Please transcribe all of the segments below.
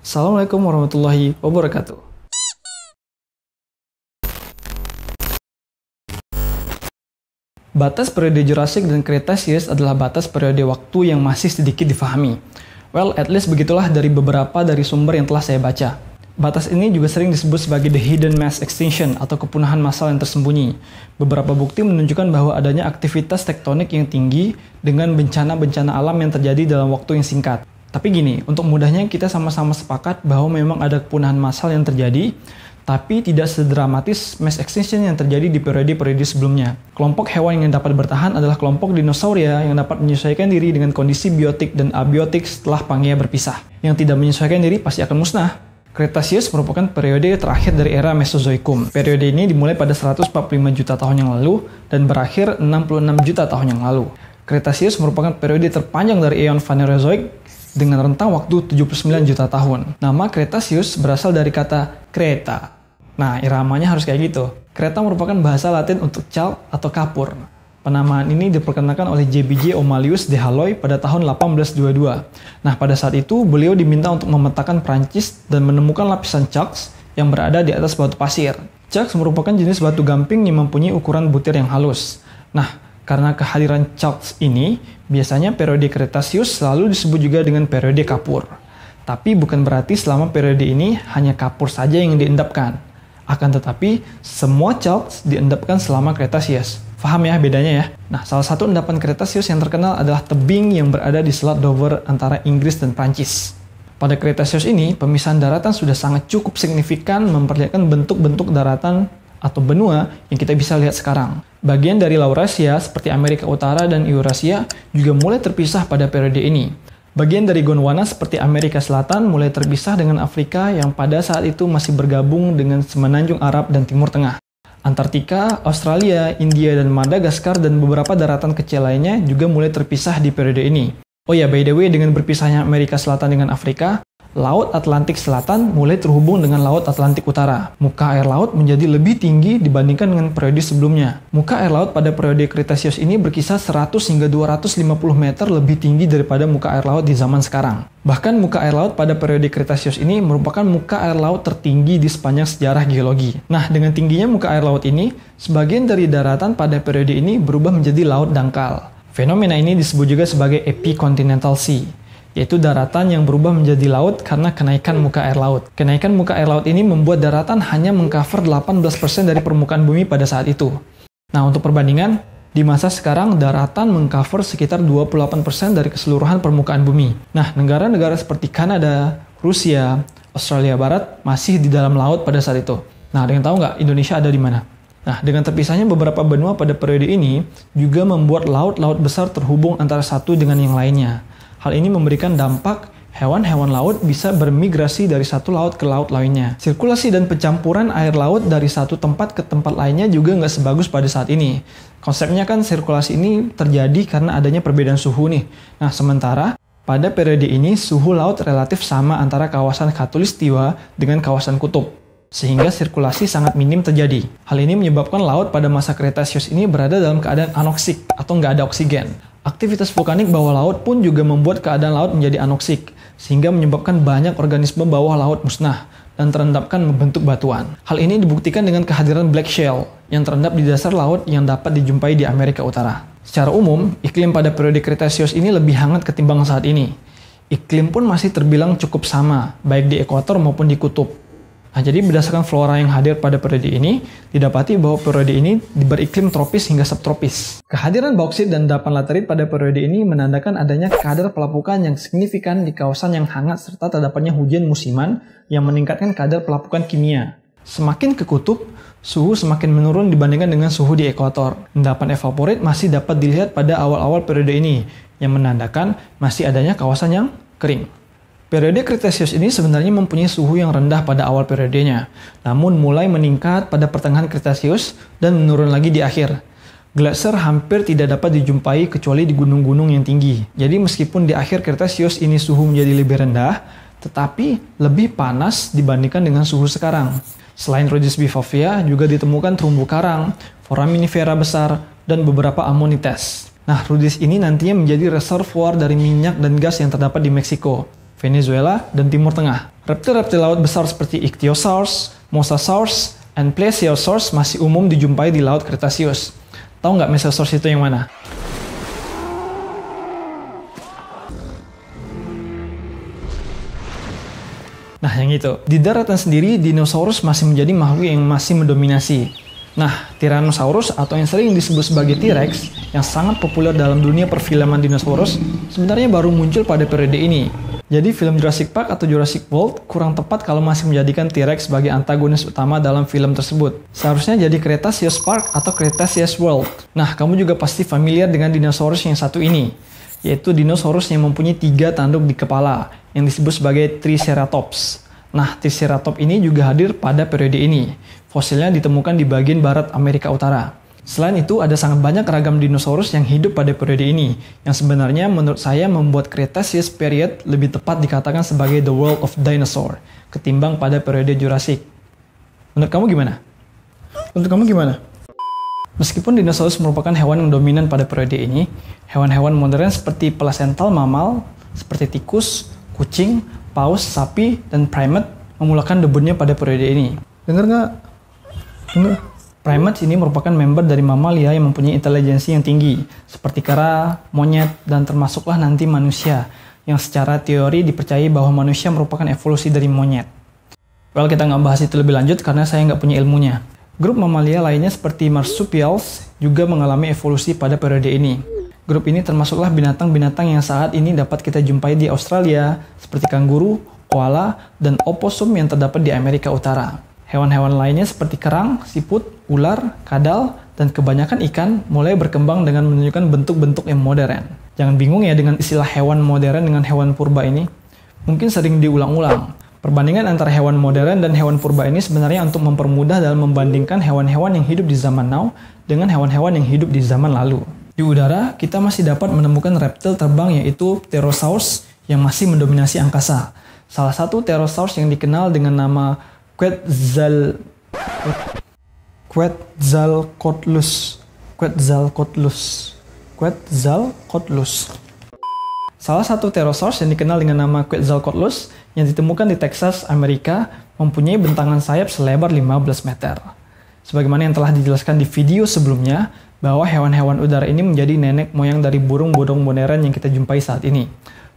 Assalamualaikum warahmatullahi wabarakatuh. Batas periode Jurassic dan Cretaceous adalah batas periode waktu yang masih sedikit difahami. Well, at least begitulah dari beberapa dari sumber yang telah saya baca. Batas ini juga sering disebut sebagai the hidden mass extinction atau kepunahan massal yang tersembunyi. Beberapa bukti menunjukkan bahwa adanya aktivitas tektonik yang tinggi dengan bencana-bencana alam yang terjadi dalam waktu yang singkat. Tapi gini, untuk mudahnya kita sama-sama sepakat bahwa memang ada kepunahan massal yang terjadi, tapi tidak sedramatis mass extinction yang terjadi di periode-periode sebelumnya. Kelompok hewan yang dapat bertahan adalah kelompok dinosauria yang dapat menyesuaikan diri dengan kondisi biotik dan abiotik setelah Pangea berpisah. Yang tidak menyesuaikan diri pasti akan musnah. Cretaceous merupakan periode terakhir dari era Mesozoikum. Periode ini dimulai pada 145 juta tahun yang lalu dan berakhir 66 juta tahun yang lalu. Cretaceous merupakan periode terpanjang dari eon Phanerozoic dengan rentang waktu 79 juta tahun. Nama Cretaceous berasal dari kata Kreta. Nah, iramanya harus kayak gitu. Kreta merupakan bahasa Latin untuk chalk atau kapur. Penamaan ini diperkenalkan oleh J.B.J. Omalius de Halloy pada tahun 1822. Nah, pada saat itu beliau diminta untuk memetakan Prancis dan menemukan lapisan chalks yang berada di atas batu pasir. Chalks merupakan jenis batu gamping yang mempunyai ukuran butir yang halus. Nah, karena kehadiran chalks ini, biasanya periode Cretaceous selalu disebut juga dengan periode kapur. Tapi bukan berarti selama periode ini hanya kapur saja yang diendapkan. Akan tetapi, semua chalks diendapkan selama Cretaceous. Paham ya bedanya ya? Nah, salah satu endapan Cretaceous yang terkenal adalah tebing yang berada di Selat Dover antara Inggris dan Prancis. Pada Cretaceous ini, pemisahan daratan sudah sangat cukup signifikan memperlihatkan bentuk-bentuk daratan atau benua yang kita bisa lihat sekarang. Bagian dari Laurasia seperti Amerika Utara dan Eurasia juga mulai terpisah pada periode ini. Bagian dari Gondwana seperti Amerika Selatan mulai terpisah dengan Afrika yang pada saat itu masih bergabung dengan semenanjung Arab dan Timur Tengah. Antartika, Australia, India, dan Madagaskar dan beberapa daratan kecil lainnya juga mulai terpisah di periode ini. Oh ya, by the way, dengan berpisahnya Amerika Selatan dengan Afrika, Laut Atlantik Selatan mulai terhubung dengan Laut Atlantik Utara. Muka air laut menjadi lebih tinggi dibandingkan dengan periode sebelumnya. Muka air laut pada periode Cretaceous ini berkisar 100 hingga 250 meter lebih tinggi daripada muka air laut di zaman sekarang. Bahkan muka air laut pada periode Cretaceous ini merupakan muka air laut tertinggi di sepanjang sejarah geologi. Nah, dengan tingginya muka air laut ini, sebagian dari daratan pada periode ini berubah menjadi laut dangkal. Fenomena ini disebut juga sebagai epicontinental sea, yaitu daratan yang berubah menjadi laut karena kenaikan muka air laut. Kenaikan muka air laut ini membuat daratan hanya mengcover 18% dari permukaan bumi pada saat itu. Nah, untuk perbandingan, di masa sekarang daratan mengcover sekitar 28% dari keseluruhan permukaan bumi. Nah, negara-negara seperti Kanada, Rusia, Australia Barat masih di dalam laut pada saat itu. Nah, ada yang tahu nggak Indonesia ada di mana? Nah, dengan terpisahnya beberapa benua pada periode ini juga membuat laut-laut besar terhubung antara satu dengan yang lainnya. Hal ini memberikan dampak hewan-hewan laut bisa bermigrasi dari satu laut ke laut lainnya. Sirkulasi dan pencampuran air laut dari satu tempat ke tempat lainnya juga nggak sebagus pada saat ini. Konsepnya kan sirkulasi ini terjadi karena adanya perbedaan suhu nih. Nah, sementara pada periode ini suhu laut relatif sama antara kawasan khatulistiwa dengan kawasan kutub, sehingga sirkulasi sangat minim terjadi. Hal ini menyebabkan laut pada masa Cretaceous ini berada dalam keadaan anoksik atau nggak ada oksigen. Aktivitas vulkanik bawah laut pun juga membuat keadaan laut menjadi anoksik, sehingga menyebabkan banyak organisme bawah laut musnah dan terendapkan membentuk batuan. Hal ini dibuktikan dengan kehadiran black shell yang terendap di dasar laut yang dapat dijumpai di Amerika Utara. Secara umum, iklim pada periode Cretaceous ini lebih hangat ketimbang saat ini. Iklim pun masih terbilang cukup sama, baik di ekuator maupun di kutub. Nah, jadi berdasarkan flora yang hadir pada periode ini, didapati bahwa periode ini beriklim tropis hingga subtropis. Kehadiran bauksit dan endapan laterit pada periode ini menandakan adanya kadar pelapukan yang signifikan di kawasan yang hangat serta terdapatnya hujan musiman yang meningkatkan kadar pelapukan kimia. Semakin ke kutub, suhu semakin menurun dibandingkan dengan suhu di ekuator. Endapan evaporit masih dapat dilihat pada awal-awal periode ini, yang menandakan masih adanya kawasan yang kering. Periode Cretaceous ini sebenarnya mempunyai suhu yang rendah pada awal periodenya, namun mulai meningkat pada pertengahan Cretaceous dan menurun lagi di akhir. Glacier hampir tidak dapat dijumpai kecuali di gunung-gunung yang tinggi. Jadi meskipun di akhir Cretaceous ini suhu menjadi lebih rendah, tetapi lebih panas dibandingkan dengan suhu sekarang. Selain Rhodys bivalvia, juga ditemukan terumbu karang, foraminifera besar, dan beberapa ammonites. Nah, Rhodys ini nantinya menjadi reservoir dari minyak dan gas yang terdapat di Meksiko. Venezuela, dan Timur Tengah. Reptil-reptil laut besar seperti Ichthyosaurus, Mosasaurus, dan Plesiosaurus masih umum dijumpai di Laut Cretaceous. Tahu nggak Mesosaurus itu yang mana? Nah, yang itu. Di daratan sendiri, dinosaurus masih menjadi makhluk yang masih mendominasi. Nah, Tyrannosaurus atau yang sering disebut sebagai T-Rex, yang sangat populer dalam dunia perfilman dinosaurus, sebenarnya baru muncul pada periode ini. Jadi, film Jurassic Park atau Jurassic World kurang tepat kalau masih menjadikan T-Rex sebagai antagonis utama dalam film tersebut. Seharusnya jadi Cretaceous Park atau Cretaceous World. Nah, kamu juga pasti familiar dengan dinosaurus yang satu ini, yaitu dinosaurus yang mempunyai 3 tanduk di kepala, yang disebut sebagai Triceratops. Nah, Triceratops ini juga hadir pada periode ini. Fosilnya ditemukan di bagian barat Amerika Utara. Selain itu, ada sangat banyak ragam dinosaurus yang hidup pada periode ini, yang sebenarnya menurut saya membuat Cretaceous period lebih tepat dikatakan sebagai the world of dinosaur, ketimbang pada periode Jurassic. Menurut kamu gimana? Meskipun dinosaurus merupakan hewan yang dominan pada periode ini, hewan-hewan modern seperti placental mammal, seperti tikus, kucing, paus, sapi, dan primate memulakan debutnya pada periode ini. Dengar nggak? Primates ini merupakan member dari mamalia yang mempunyai intelijensi yang tinggi, seperti kera, monyet, dan termasuklah nanti manusia, yang secara teori dipercayai bahwa manusia merupakan evolusi dari monyet. Well, kita nggak bahas itu lebih lanjut karena saya nggak punya ilmunya. Grup mamalia lainnya seperti marsupials juga mengalami evolusi pada periode ini. Grup ini termasuklah binatang-binatang yang saat ini dapat kita jumpai di Australia, seperti kanguru, koala, dan opossum yang terdapat di Amerika Utara. Hewan-hewan lainnya seperti kerang, siput, ular, kadal, dan kebanyakan ikan mulai berkembang dengan menunjukkan bentuk-bentuk yang modern. Jangan bingung ya dengan istilah hewan modern dengan hewan purba ini. Mungkin sering diulang-ulang. Perbandingan antara hewan modern dan hewan purba ini sebenarnya untuk mempermudah dalam membandingkan hewan-hewan yang hidup di zaman now dengan hewan-hewan yang hidup di zaman lalu. Di udara, kita masih dapat menemukan reptil terbang yaitu Pterosaurus yang masih mendominasi angkasa. Salah satu Pterosaurus yang dikenal dengan nama Quetzalcoatlus. Salah satu Pterosaurus yang dikenal dengan nama Quetzalcoatlus yang ditemukan di Texas, Amerika, mempunyai bentangan sayap selebar 15 meter. Sebagaimana yang telah dijelaskan di video sebelumnya, bahwa hewan-hewan udara ini menjadi nenek moyang dari burung-burung modern yang kita jumpai saat ini.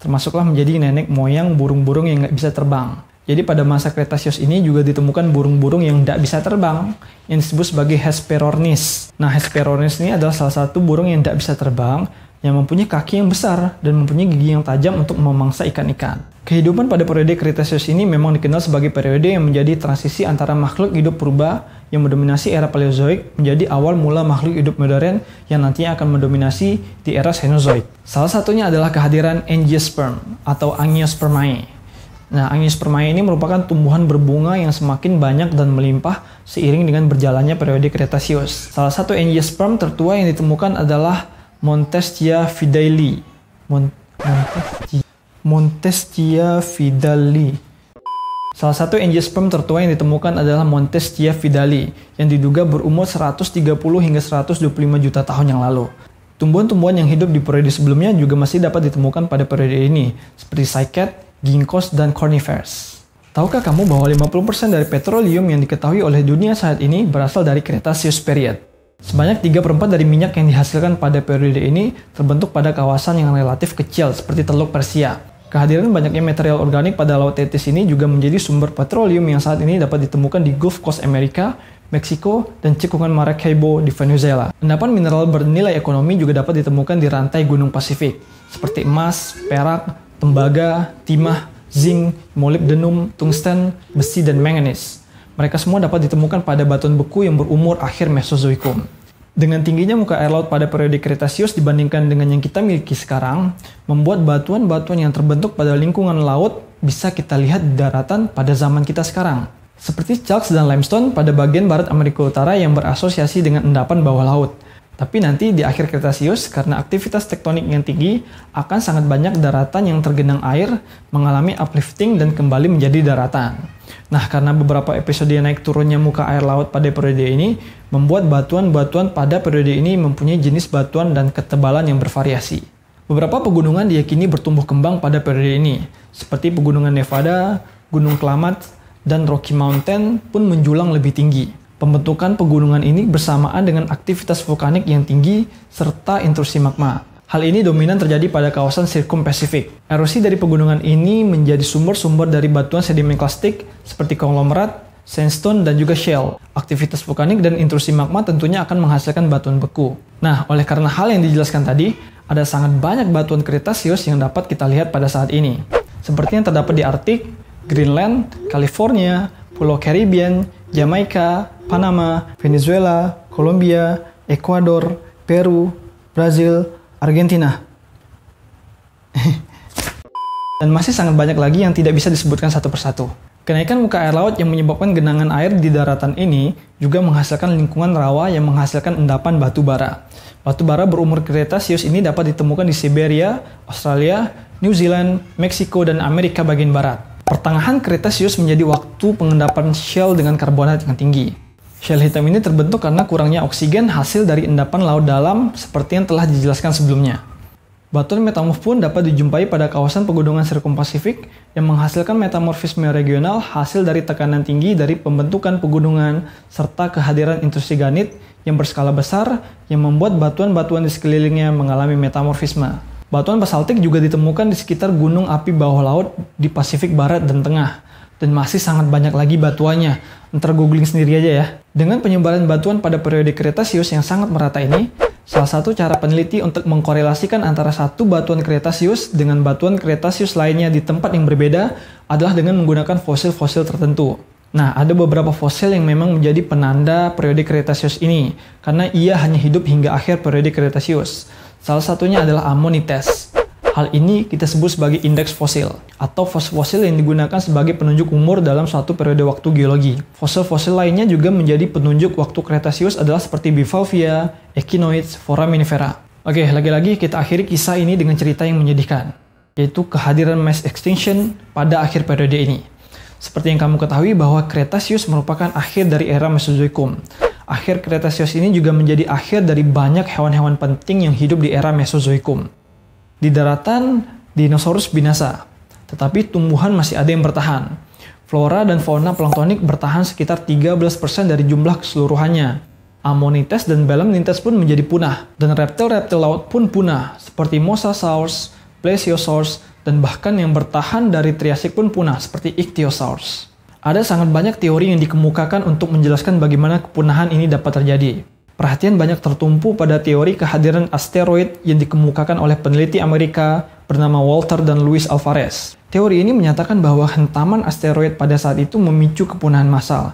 Termasuklah menjadi nenek moyang burung-burung yang nggak bisa terbang. Jadi pada masa Cretaceous ini juga ditemukan burung-burung yang tidak bisa terbang, yang disebut sebagai Hesperornis. Nah, Hesperornis ini adalah salah satu burung yang tidak bisa terbang, yang mempunyai kaki yang besar dan mempunyai gigi yang tajam untuk memangsa ikan-ikan. Kehidupan pada periode Cretaceous ini memang dikenal sebagai periode yang menjadi transisi antara makhluk hidup purba yang mendominasi era Paleozoik menjadi awal mula makhluk hidup modern yang nantinya akan mendominasi di era Cenozoik. Salah satunya adalah kehadiran Angiosperm atau Angiospermae. Nah, Angiospermae ini merupakan tumbuhan berbunga yang semakin banyak dan melimpah seiring dengan berjalannya periode Cretaceous. Salah satu Angiosperm tertua yang ditemukan adalah Montestia fidelii. Montestia fidelii. Salah satu Angiosperm tertua yang ditemukan adalah Montestia fidelii yang diduga berumur 130 hingga 125 juta tahun yang lalu. Tumbuhan-tumbuhan yang hidup di periode sebelumnya juga masih dapat ditemukan pada periode ini, seperti cycad, ginkgos, dan conifers. Tahukah kamu bahwa 50% dari petroleum yang diketahui oleh dunia saat ini berasal dari Cretaceous period? Sebanyak 3/4 dari minyak yang dihasilkan pada periode ini terbentuk pada kawasan yang relatif kecil seperti Teluk Persia. Kehadiran banyaknya material organik pada Laut Tethys ini juga menjadi sumber petroleum yang saat ini dapat ditemukan di Gulf Coast Amerika, Meksiko, dan cekungan Maracaibo di Venezuela. Endapan mineral bernilai ekonomi juga dapat ditemukan di rantai Gunung Pasifik, seperti emas, perak, tembaga, timah, zinc, molybdenum, tungsten, besi, dan manganese. Mereka semua dapat ditemukan pada batuan beku yang berumur akhir Mesozoikum. Dengan tingginya muka air laut pada periode Cretaceous dibandingkan dengan yang kita miliki sekarang, membuat batuan-batuan yang terbentuk pada lingkungan laut bisa kita lihat di daratan pada zaman kita sekarang. Seperti chalks dan limestone pada bagian barat Amerika Utara yang berasosiasi dengan endapan bawah laut. Tapi nanti di akhir Cretaceous, karena aktivitas tektonik yang tinggi, akan sangat banyak daratan yang tergenang air, mengalami uplifting dan kembali menjadi daratan. Nah, karena beberapa episode naik turunnya muka air laut pada periode ini, membuat batuan-batuan pada periode ini mempunyai jenis batuan dan ketebalan yang bervariasi. Beberapa pegunungan diyakini bertumbuh kembang pada periode ini, seperti pegunungan Nevada, Gunung Klamath, dan Rocky Mountain pun menjulang lebih tinggi. Pembentukan pegunungan ini bersamaan dengan aktivitas vulkanik yang tinggi serta intrusi magma. Hal ini dominan terjadi pada kawasan Circum-Pasifik. Erosi dari pegunungan ini menjadi sumber-sumber dari batuan sedimen klastik seperti konglomerat, sandstone, dan juga shale. Aktivitas vulkanik dan intrusi magma tentunya akan menghasilkan batuan beku. Nah, oleh karena hal yang dijelaskan tadi, ada sangat banyak batuan Kretasius yang dapat kita lihat pada saat ini. Seperti yang terdapat di Arktik, Greenland, California, Pulau Caribbean, Jamaika, Panama, Venezuela, Kolombia, Ekuador, Peru, Brazil, Argentina. Dan masih sangat banyak lagi yang tidak bisa disebutkan satu persatu. Kenaikan muka air laut yang menyebabkan genangan air di daratan ini juga menghasilkan lingkungan rawa yang menghasilkan endapan batu bara. Batu bara berumur Kretasius ini dapat ditemukan di Siberia, Australia, New Zealand, Meksiko, dan Amerika bagian barat. Pertengahan Kretasius menjadi waktu pengendapan shale dengan karbonat yang tinggi. Shale hitam ini terbentuk karena kurangnya oksigen hasil dari endapan laut dalam seperti yang telah dijelaskan sebelumnya. Batuan metamorf pun dapat dijumpai pada kawasan pegunungan Circum-Pasifik yang menghasilkan metamorfisme regional hasil dari tekanan tinggi dari pembentukan pegunungan serta kehadiran intrusi granit yang berskala besar yang membuat batuan-batuan di sekelilingnya mengalami metamorfisme. Batuan basaltik juga ditemukan di sekitar gunung api bawah laut di Pasifik Barat dan Tengah. Dan masih sangat banyak lagi batuannya. Ntar googling sendiri aja ya. Dengan penyebaran batuan pada periode Kretasius yang sangat merata ini, salah satu cara peneliti untuk mengkorelasikan antara satu batuan Kretasius dengan batuan Kretasius lainnya di tempat yang berbeda adalah dengan menggunakan fosil-fosil tertentu. Nah, ada beberapa fosil yang memang menjadi penanda periode Kretasius ini, karena ia hanya hidup hingga akhir periode Kretasius. Salah satunya adalah Ammonites. Hal ini kita sebut sebagai indeks fosil, atau fosil yang digunakan sebagai penunjuk umur dalam suatu periode waktu geologi. Fosil-fosil lainnya juga menjadi penunjuk waktu Kretasius adalah seperti Bivalvia, Echinoids, Foraminifera. Oke, lagi-lagi kita akhiri kisah ini dengan cerita yang menyedihkan, yaitu kehadiran mass extinction pada akhir periode ini. Seperti yang kamu ketahui bahwa Kretasius merupakan akhir dari era Mesozoikum. Akhir Kretasius ini juga menjadi akhir dari banyak hewan-hewan penting yang hidup di era Mesozoikum. Di daratan, dinosaurus binasa, tetapi tumbuhan masih ada yang bertahan. Flora dan fauna planktonik bertahan sekitar 13% dari jumlah keseluruhannya. Ammonites dan Belemnites pun menjadi punah, dan reptil-reptil laut pun punah, seperti Mosasaurus, Plesiosaurus, dan bahkan yang bertahan dari Triasik pun punah, seperti Ichthyosaurus. Ada sangat banyak teori yang dikemukakan untuk menjelaskan bagaimana kepunahan ini dapat terjadi. Perhatian banyak tertumpu pada teori kehadiran asteroid yang dikemukakan oleh peneliti Amerika bernama Walter dan Luis Alvarez. Teori ini menyatakan bahwa hentaman asteroid pada saat itu memicu kepunahan massal.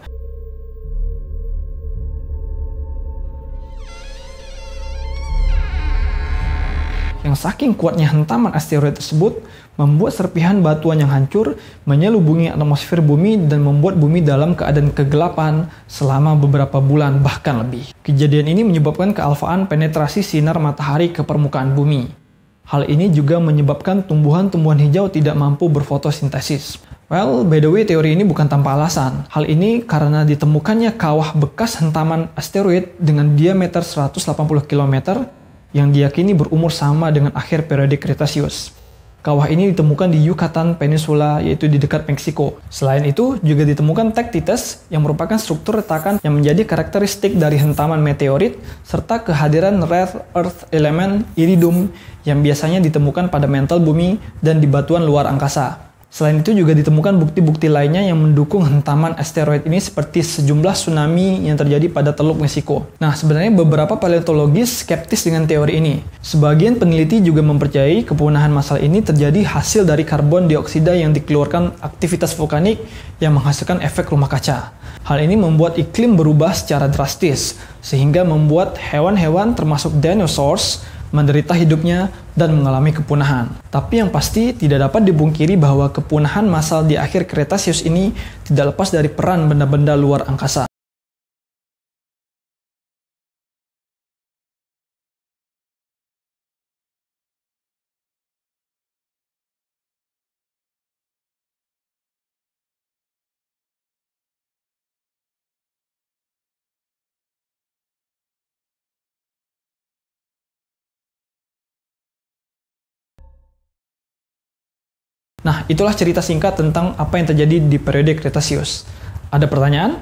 Yang saking kuatnya hentaman asteroid tersebut, membuat serpihan batuan yang hancur menyelubungi atmosfer bumi dan membuat bumi dalam keadaan kegelapan selama beberapa bulan bahkan lebih. Kejadian ini menyebabkan kealfaan penetrasi sinar matahari ke permukaan bumi. Hal ini juga menyebabkan tumbuhan-tumbuhan hijau tidak mampu berfotosintesis. Well, by the way, teori ini bukan tanpa alasan. Hal ini karena ditemukannya kawah bekas hentaman asteroid dengan diameter 180 km yang diyakini berumur sama dengan akhir periode Kretasius. Kawah ini ditemukan di Yucatan Peninsula, yaitu di dekat Meksiko. Selain itu, juga ditemukan tektites yang merupakan struktur retakan yang menjadi karakteristik dari hentaman meteorit, serta kehadiran rare earth element iridium yang biasanya ditemukan pada mantel bumi dan di batuan luar angkasa. Selain itu juga ditemukan bukti-bukti lainnya yang mendukung hentaman asteroid ini seperti sejumlah tsunami yang terjadi pada Teluk Meksiko. Nah, sebenarnya beberapa paleontologis skeptis dengan teori ini. Sebagian peneliti juga mempercayai kepunahan massal ini terjadi hasil dari karbon dioksida yang dikeluarkan aktivitas vulkanik yang menghasilkan efek rumah kaca. Hal ini membuat iklim berubah secara drastis, sehingga membuat hewan-hewan termasuk dinosaurs menderita hidupnya dan mengalami kepunahan. Tapi yang pasti tidak dapat dipungkiri bahwa kepunahan massal di akhir Kretasius ini tidak lepas dari peran benda-benda luar angkasa. Nah, itulah cerita singkat tentang apa yang terjadi di periode Kretasius. Ada pertanyaan?